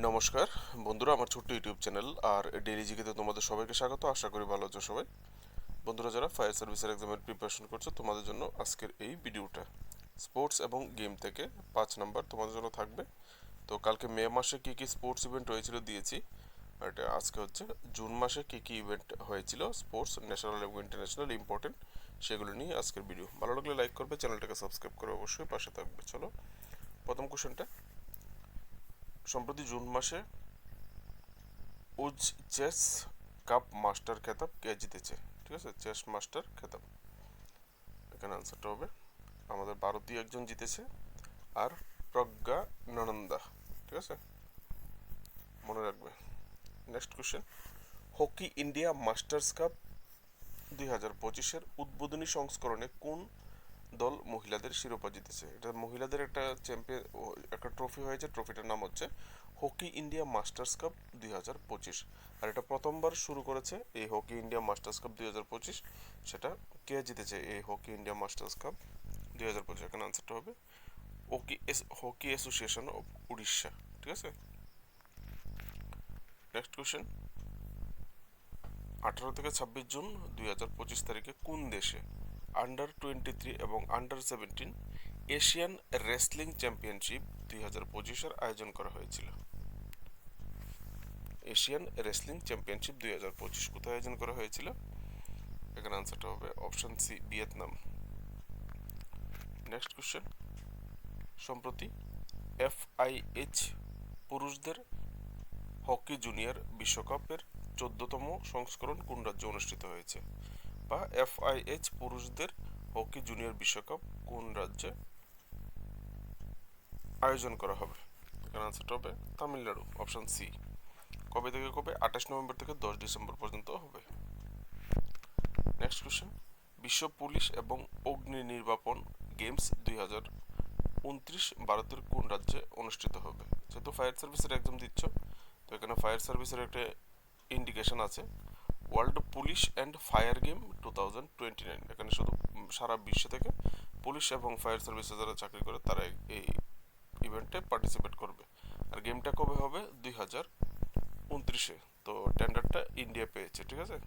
নমস্কার বন্ধুরা, আমার ছোট্ট ইউটিউব চ্যানেল আর ডেইলি জিকেতে তোমাদের সবাইকে স্বাগত। আশা করি ভালো আছো সবাই। বন্ধুরা, যারা ফায়ার সার্ভিসের এক্সামের প্রিপারেশন করছো, তোমাদের জন্য আজকের এই ভিডিওটা স্পোর্টস এবং গেম থেকে 5 নাম্বার তোমাদের জন্য থাকবে। তো কালকে মে মাসে কি কি স্পোর্টস ইভেন্ট হয়েছিল দিয়েছি, আর এটা আজকে হচ্ছে জুন মাসে কি কি ইভেন্ট হয়েছিল স্পোর্টস, ন্যাশনাল এবং ইন্টারন্যাশনাল ইম্পর্টেন্ট, সেগুলো নিয়ে আজকের ভিডিও। ভালো লাগলে লাইক করবে, চ্যানেলটাকে সাবস্ক্রাইব করে অবশ্যই পাশে থাকবে। চলো প্রথম কোশ্চেনটা, সম্প্রতি জুন মাসে উজ চেস কাপ মাস্টার খেতাব কে জিতেছে? ঠিক আছে, চেস মাস্টার খেতাব, এখানে আনসারটা হবে আমাদের ভারতীয় একজন জিতেছে, আর প্রজ্ঞানন্দা। ঠিক আছে, মনে রাখবে। Next question, hockey India Masters Cup 2025-এর উদ্বোধনী সংস্করণে কোন দল মহিলাদের শিরোপা জিতেছে? এটা মহিলাদের একটা চ্যাম্পিয়ন, একটা ট্রফি হয়েছে, ট্রফিটার নাম হচ্ছে হকি ইন্ডিয়া মাস্টার্স কাপ 2025। আর এটা প্রথমবার শুরু করেছে এই হকি ইন্ডিয়া মাস্টার্স কাপ 2025। সেটা কে জিতেছে এই হকি ইন্ডিয়া মাস্টার্স কাপ 2025? এখানে আনসারটা হবে হকি অ্যাসোসিয়েশন অফ উড়িষ্যা। ঠিক আছে, নেক্সট কোশ্চেন, 18 থেকে 26 জুন 2025 তারিখে কোন দেশে আন্ডার 23 এবং আন্ডার 17 এশিয়ান রেসলিং চ্যাম্পিয়নশিপ 2025-এর আয়োজন করা হয়েছিল? এশিয়ান রেসলিং চ্যাম্পিয়নশিপ 2025 কোথায় আয়োজন করা হয়েছিল? এখানে আনসারটা হবে option C, Vietnam. Next question, সম্প্রতি এফআইএইচ পুরুষদের হকি জুনিয়র বিশ্বকাপের 14তম সংস্করণ কোন রাজ্যে অনুষ্ঠিত হয়েছে? বা এফআইএইচ পুরুষদের হকি জুনিয়র বিশ্বকাপ কোন রাজ্যে আয়োজন করা হবে? এখানে আনসারটা হবে তামিলনাড়ু, অপশন সি। কবে থেকে কবে? 28 নভেম্বর থেকে 10 ডিসেম্বর পর্যন্ত হবে। নেক্সট কোশ্চেন, বিশ্ব পুলিশ এবং অগ্নি নির্বাপন গেমস 2029 ভারতের কোন রাজ্যে অনুষ্ঠিত হবে? যেহেতু ফায়ার সার্ভিসের এক্সাম দিচ্ছ, তো এখানে ফায়ার সার্ভিসের একটা ইন্ডিকেশন আছে, world police and fire game 2029। এখানে শুধু সারা বিশ্ব থেকে পুলিশ এবং ফায়ার সার্ভিসে যারা চাকরি করে তারা এই ইভেন্টে পার্টিসিপেট করবে। আর গেমটা কবে হবে? 2029-এ। তো টেন্ডারটা ইন্ডিয়া পেয়েছে। ঠিক আছে,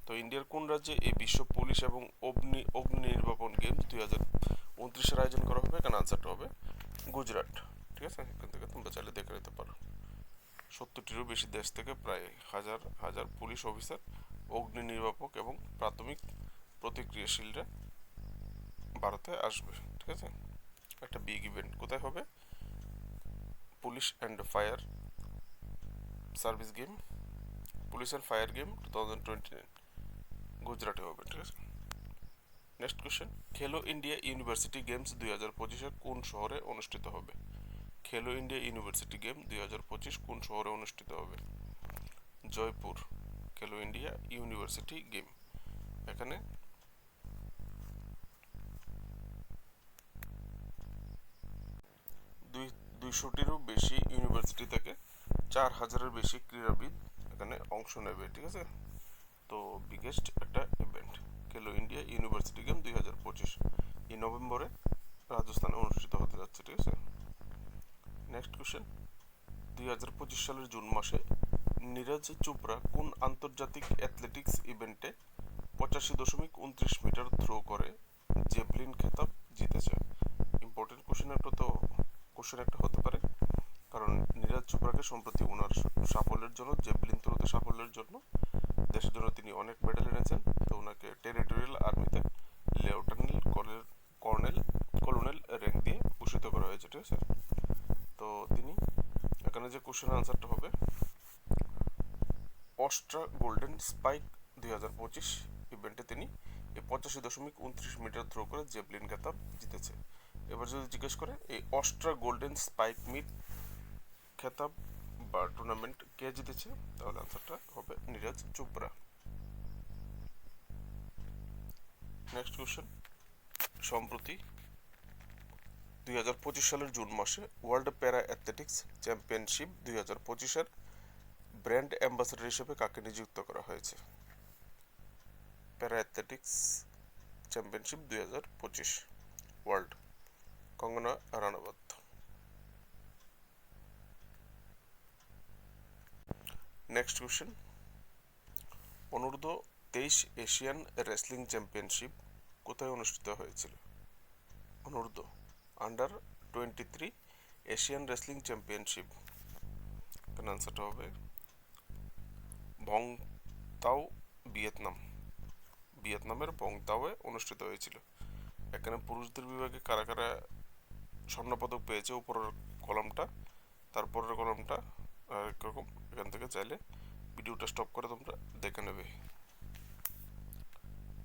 তো ইন্ডিয়ার কোন রাজ্যে এই বিশ্ব পুলিশ এবং অগ্নি নির্বাপন গেমস 2029-এর আয়োজন করা হবে? এখানে আনসারটা হবে গুজরাট। ঠিক আছে, এখান থেকে তোমরা চাইলে দেখে নিতে পারো। 70টিরও বেশি দেশ থেকে প্রায় হাজার হাজার পুলিশ অফিসার, অগ্নি নির্বাপক এবং প্রাথমিক প্রতিক্রিয়াশীলরা ভারতে আসবে। ঠিক আছে, একটা বিগ ইভেন্ট কোথায় হবে? Police and fire service game, police and fire game 2029 গুজরাটে হবে। ঠিক আছে, নেক্সট কোশ্চেন, খেলো ইন্ডিয়া ইউনিভার্সিটি গেমস 2025-এ কোন শহরে অনুষ্ঠিত হবে? খেলো ইন্ডিয়া ইউনিভার্সিটি গেম 2025 কোন শহরে অনুষ্ঠিত হবে? জয়পুর। খেলো ইন্ডিয়া ইউনিভার্সিটি গেম, এখানে 200টিরও বেশি ইউনিভার্সিটি থেকে 4000-এর বেশি ক্রীড়াবিদ এখানে অংশ নেবে। ঠিক আছে, তো বিগেস্ট একটা ইভেন্ট খেলো ইন্ডিয়া ইউনিভার্সিটি গেম 2025 এই নভেম্বরে রাজস্থানে অনুষ্ঠিত হতে যাচ্ছে। ঠিক আছে, নেক্সট কোশ্চেন, 2025 সালের জুন মাসে নীরজ চোপড়া কোন আন্তর্জাতিক অ্যাথলেটিক্স ইভেন্টে 85.29 মিটার থ্রো করে জেভলিন খেতাব জিতেছে? ইম্পর্টেন্ট কোশ্চেন একটা হতে পারে, কারণ নীরজ চোপড়াকে সম্প্রতি ওনার সাফল্যের জন্য, জেভলিন থ্রোতে সাফল্যের জন্য, দেশের জন্য তিনি অনেক মেডেল এনেছেন, তো ওনাকে টেরিটোরিয়াল আর্মিতে লেফটেন্যান্ট কলোনেল র্যাঙ্ক দিয়ে ভূষিত করা হয়েছে। ঠিক আছে, তো তিনি, এখানে যে কোশ্চেনের আনসারটা হবে অস্ট্রা গোল্ডেন স্পাইক 2025 ইভেন্টে তিনি এই 85.29 মিটার থ্রো করে জেভলিন খেতাব জিতেছে। এবার যদি জিজ্ঞেস করে এই অস্ট্রা গোল্ডেন স্পাইক মিট খেতাব বা টুর্নামেন্ট কে জিতেছে, তাহলে আনসারটা হবে নীরজ চোপড়া। নেক্সট কোশ্চেন, সম্প্রতি 2025 সালের জুন মাসে ওয়ার্ল্ড প্যারা অ্যাথলেটিক্স চ্যাম্পিয়নশিপ 2025-এর ব্র্যান্ড অ্যাম্বাসেডর হিসেবে কাকে নিযুক্ত করা হয়েছে? Para athletics championship 2025 world, Kangana Ranaut. Next question, অনূর্ধ্ব 23 এশিয়ান রেসলিং চ্যাম্পিয়নশিপ কোথায় অনুষ্ঠিত হয়েছিল? অনূর্ধ্ব আন্ডার 23 এশিয়ান রেসলিং চ্যাম্পিয়নশিপ, এখানে আনসারটা হবে ভংতাও, ভিয়েতনামের ভংতাওয়ে অনুষ্ঠিত হয়েছিল। এখানে পুরুষদের বিভাগে কারা কারা স্বর্ণপদক পেয়েছে উপরের কলামটা, তারপরের কলামটা এরকম, এখান থেকে চাইলে ভিডিওটা স্টপ করে তোমরা দেখে নেবে।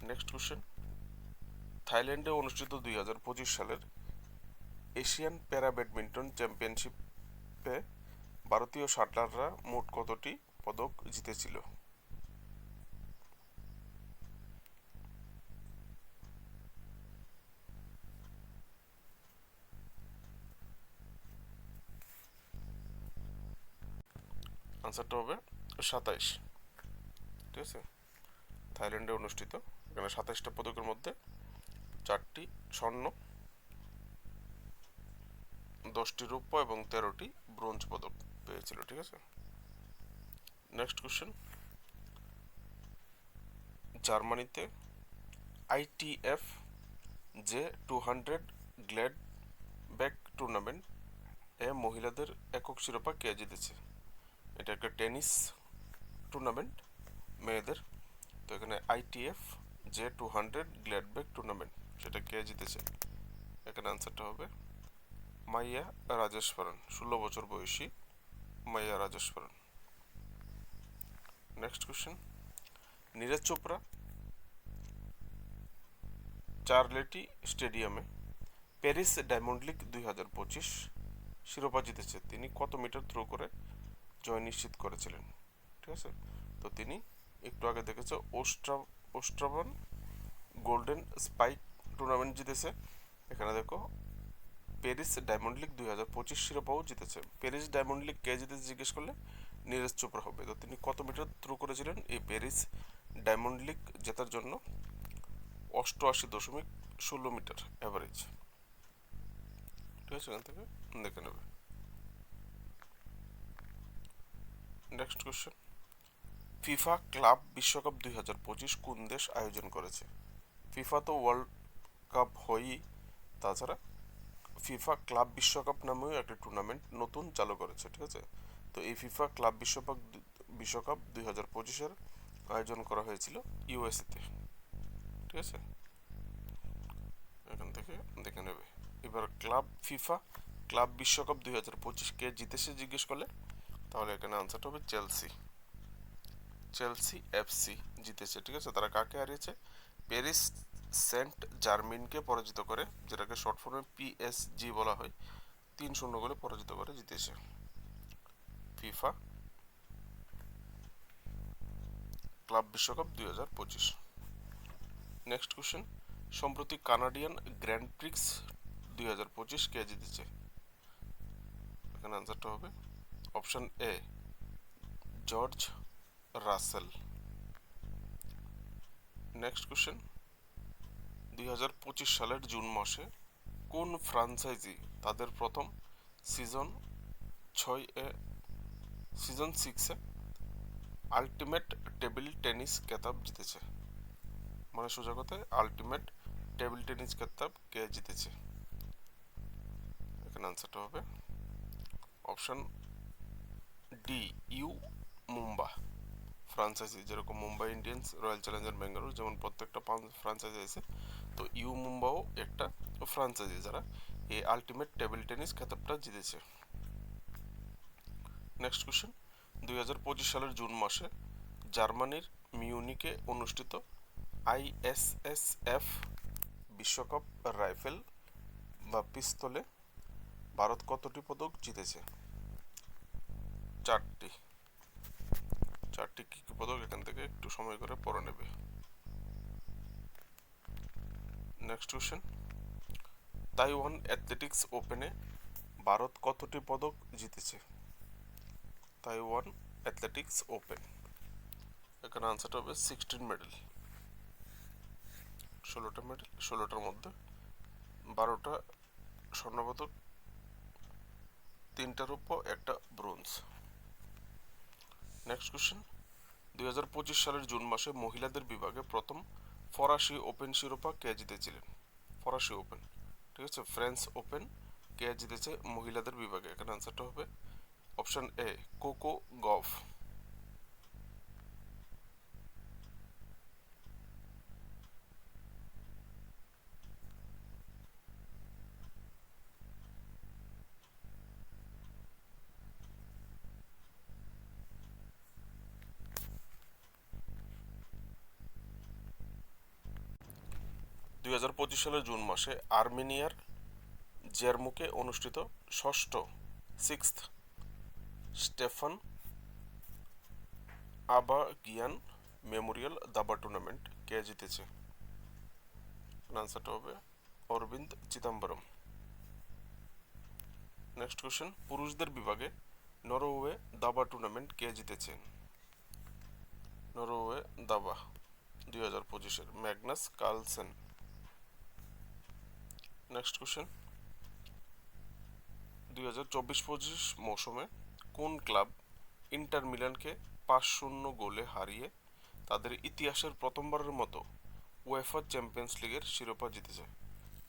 নেক্সট কোশ্চেন, থাইল্যান্ডে অনুষ্ঠিত 2025 সালের এশিয়ান প্যারা ব্যাডমিন্টন চ্যাম্পিয়নশিপে ভারতীয় শাটলাররা মোট কতটি পদক জিতেছিল? আনসারটা হবে 27। ঠিক আছে, থাইল্যান্ডে অনুষ্ঠিত, এখানে 27টা পদকের মধ্যে 4টি স্বর্ণ, 10টি রৌপ্য এবং 13টি ব্রোঞ্জ পদক পেয়েছিল। ঠিক আছে, নেক্সট কোশ্চেন, জার্মানিতে ITF J200 Gladbach tournament এ মহিলাদের একক শিরোপা কে জিতেছে? এটা একটা টেনিস টুর্নামেন্ট মেয়েদের, তো এখানে ITF J200 Gladbach tournament সেটা কে জিতেছে? এখানে আনসারটা হবে মাইয়া রাজেশ্বরন, 16 বছর বয়সী মাইয়া রাজেশ্বরন। নেক্সট কোশ্চেন, নীরজ চোপড়া চার্লেটি স্টেডিয়ামে প্যারিস ডায়মন্ড লিগ 2025 শিরোপা জিতেছে। তিনি কত মিটার থ্রো করে জয় নিশ্চিত করেছিলেন? ঠিক আছে, তো তিনি একটু আগে দেখেছে ওস্ট্রাবন গোল্ডেন স্পাইক টুর্নামেন্ট জিতেছে। এখানে দেখো প্যারিস ডায়মন্ড লিগ 2025 শিরোপাও জিতেছে। প্যারিস ডায়মন্ড লিগ কে জিতেছে জিজ্ঞেস করলে নীরজ চোপড়া হবে। তো তিনি কত মিটার থ্রো করেছিলেন এই প্যারিস ডায়মন্ড লিগ জেতার জন্য? 88.16 মিটার অ্যাভারেজ। ঠিক আছে, এখান থেকে দেখে নেবে। নেক্সট কোশ্চেন, ফিফা ক্লাব বিশ্বকাপ 2025 কোন দেশ আয়োজন করেছে? ফিফা তো ওয়ার্ল্ড কাপ হয়ই, তাছাড়া ফিফা ক্লাব বিশ্বকাপ নামেও একটা টুর্নামেন্ট নতুন চালু করেছে। ঠিক আছে, তো এই ফিফা ক্লাব বিশ্বকাপ 2025-এর আয়োজন করা হয়েছিল ইউএসএতে। ঠিক আছে, এখান থেকে দেখে নেবে। এবার ফিফা ক্লাব বিশ্বকাপ 2025 কে জিতেছে জিজ্ঞেস করলে তাহলে এখানে আনসারটা হবে চেলসি FC জিতেছে। ঠিক আছে, তারা কাকে হারিয়েছে? প্যারিস সেন্ট জার্মেনকে পরাজিত করে, যেটাকে শর্ট ফর্মে PSG বলা হয়, 3-0 গোলে পরাজিত করে জিতেছে ফিফা ক্লাব বিশ্বকাপ 2025। নেক্সট কোশ্চেন, সম্প্রতি কানাডিয়ান গ্র্যান্ড প্রিক্স 2025 কে জিতেছে? এখানে আনসারটা হবে option A George Russell. Next question, 2025 সালের জুন মাসে কোন ফ্রাঞ্চাইজি তাদের প্রথম সিজন 6-এ আল্টিমেট টেবিল টেনিস খেতাব জিতেছে? মানে সোজা কথায় আল্টিমেট টেবিল টেনিস খেতাব কে জিতেছে? এখানে আনসারটা হবে option D U Mumba franchise. যেরকম Mumbai Indians, Royal Challenger Bengaluru যেমন প্রত্যেকটা ফ্রাঞ্চাইজি আছে, তো ইউ মুম্বাও একটা ফ্রাঞ্চাইজি যারা এই আল্টিমেট টেবিল টেনিস খেতাবটা জিতেছে। নেক্সট কোশ্চেন, 2025 সালের জুন মাসে জার্মানির মিউনিকে অনুষ্ঠিত ISSF বিশ্বকাপ রাইফেল বা পিস্তলে ভারত কতটি পদক জিতেছে? 4টি। কি পদক এখান থেকে একটু সময় করে পড়ে নেবে। নেক্সট কোশ্চেন, তাইওয়ান অ্যাথলেটিক্স ওপেনে ভারত কতটি পদক জিতেছে? তাইওয়ান অ্যাথলেটিক্স ওপেন, এখানে আনসারটা হবে 16 মেডেল। 16টা মেডেল, 16টার মধ্যে 12টা স্বর্ণপদক, 3টা রৌপ্য, 1টা ব্রোঞ্জ। নেক্সট কোশ্চেন 2025 সালের জুন মাসে মহিলাদের বিভাগে প্রথম ফরাসি ওপেন শিরোপা কে জিতেছিলেন? ফরাসি ওপেন, ঠিক আছে, ফ্রেঞ্চ ওপেন কে জিতেছে মহিলাদের বিভাগে? এখানে আনসারটা হবে অপশন এ কোকো গফ। 2025 সালের জুন মাসে আর্মেনিয়ার জেরমুকে অনুষ্ঠিত ষষ্ঠ সিক্সথ স্টেফান আবাগিয়ান মেমোরিয়াল দাবা টুর্নামেন্ট কে জিতেছে? আনসারটা হবে অরবিন্দ চিদাম্বরম। নেক্সট কোশ্চেন পুরুষদের বিভাগে নরওয়ে দাবা টুর্নামেন্ট কে জিতেছেন? নরওয়ে দাবা 2025-এর ম্যাগনাস কার্লসেন। নেক্সট কোশ্চেন 2024-25 মৌসুমে কোন ক্লাব ইন্টার মিলানকে 5-0 গোলে হারিয়ে তাদের ইতিহাসের প্রথমবারের মতো উয়েফা চ্যাম্পিয়ন্স লিগের শিরোপা জিতেছে?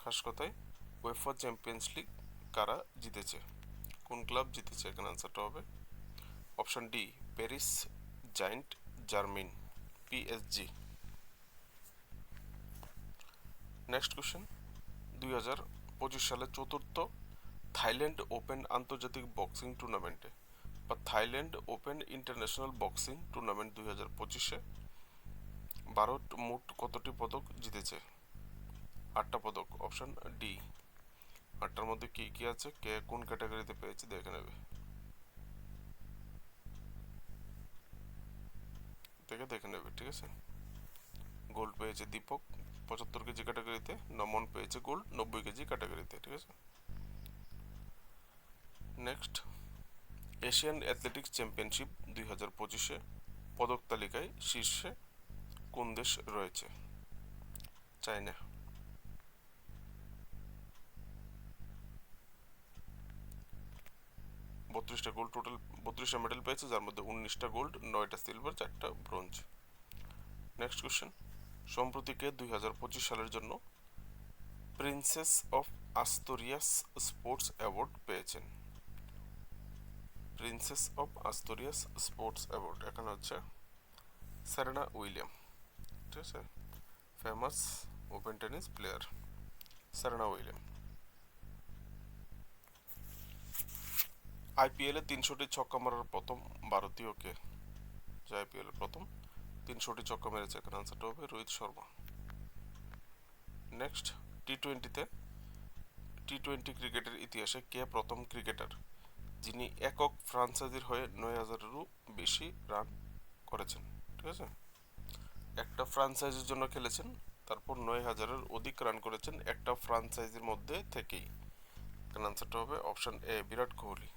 খাস কথায় উয়েফা চ্যাম্পিয়ন্স লিগ কারা জিতেছে, কোন ক্লাব জিতেছে? এখানে আনসারটা হবে option D Paris Saint Germain PSG. Next question 2025 সালে চতুর্থ থাইল্যান্ড ওপেন আন্তর্জাতিক বক্সিং টুর্নামেন্টে বা Thailand Open international boxing tournament 2025-এ ভারত মোট কতটি পদক জিতেছে? 8টা পদক, অপশন ডি। 8টার মধ্যে কি কি আছে, কে কোন ক্যাটাগরিতে পেয়েছে দেখে নেবে, দেখে নেবে, ঠিক আছে। গোল্ড পেয়েছে দীপক 75 কেজি ক্যাটাগরিতে, নমন পেয়েছে গোল্ড 90 কেজি ক্যাটাগরিতে, ঠিক আছে। নেক্সট এশিয়ান অ্যাথলেটিক্স চ্যাম্পিয়নশিপ 2025-এ পদক তালিকায় শীর্ষে কোন দেশ রয়েছে? চায়না। 32টা গোল্ড, টোটাল 32টা মেডেল পেয়েছে, যার মধ্যে 19টা গোল্ড, 9টা সিলভার, 4টা ব্রোঞ্জ। নেক্সট কোশ্চেন সম্প্রতি কে 2025 সালের জন্য প্রিন্সেস অফ আস্তোরিয়াস স্পোর্টস অ্যাওয়ার্ড পেয়েছেন? প্রিন্সেস অফ আস্তোরিয়াস স্পোর্টস অ্যাওয়ার্ড এখানে হচ্ছে সেরেনা উইলিয়াম, ঠিক আছে, famous open tennis player Serena William. আইপিএলে 300টি ছক্কা মারার প্রথম ভারতীয় কে? যে আইপিএলে প্রথম 300টি ছক্কা মেরেছে, এখানে আনসারটা হবে Rohit Sharma. Next T twenty ক্রিকেটের ইতিহাসে কে প্রথম ক্রিকেটার যিনি একক ফ্রাঞ্চাইজির হয়ে 9000-এরও বেশি রান করেছেন? ঠিক আছে, একটা ফ্রাঞ্চাইজির জন্য খেলেছেন, তারপর 9000-এর অধিক রান করেছেন একটা ফ্রাঞ্চাইজির মধ্যে থেকেই। এখানে আনসারটা হবে অপশন এ বিরাট কোহলি।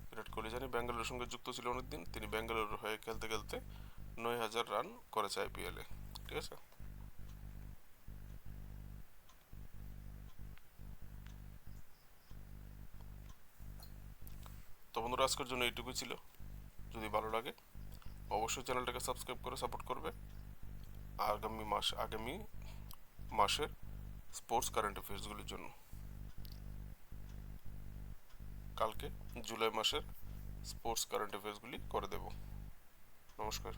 বিরাট কোহলি জানি ব্যাঙ্গালোরের সঙ্গে যুক্ত ছিল অনেকদিন, তিনি ব্যাঙ্গালোর হয়ে খেলতে খেলতে 9000 রান করেছে আইপিএলে, ঠিক আছে। তো বন্ধুরা আজকের জন্য এইটুকুই ছিল, যদি ভালো লাগে অবশ্যই চ্যানেলটাকে সাবস্ক্রাইব করে সাপোর্ট করবে। আগামী মাসের স্পোর্টস কারেন্ট অ্যাফেয়ার্সগুলির জন্য কালকে জুলাই মাসের স্পোর্টস কারেন্ট অ্যাফেয়ার্সগুলি করে দেব। নমস্কার।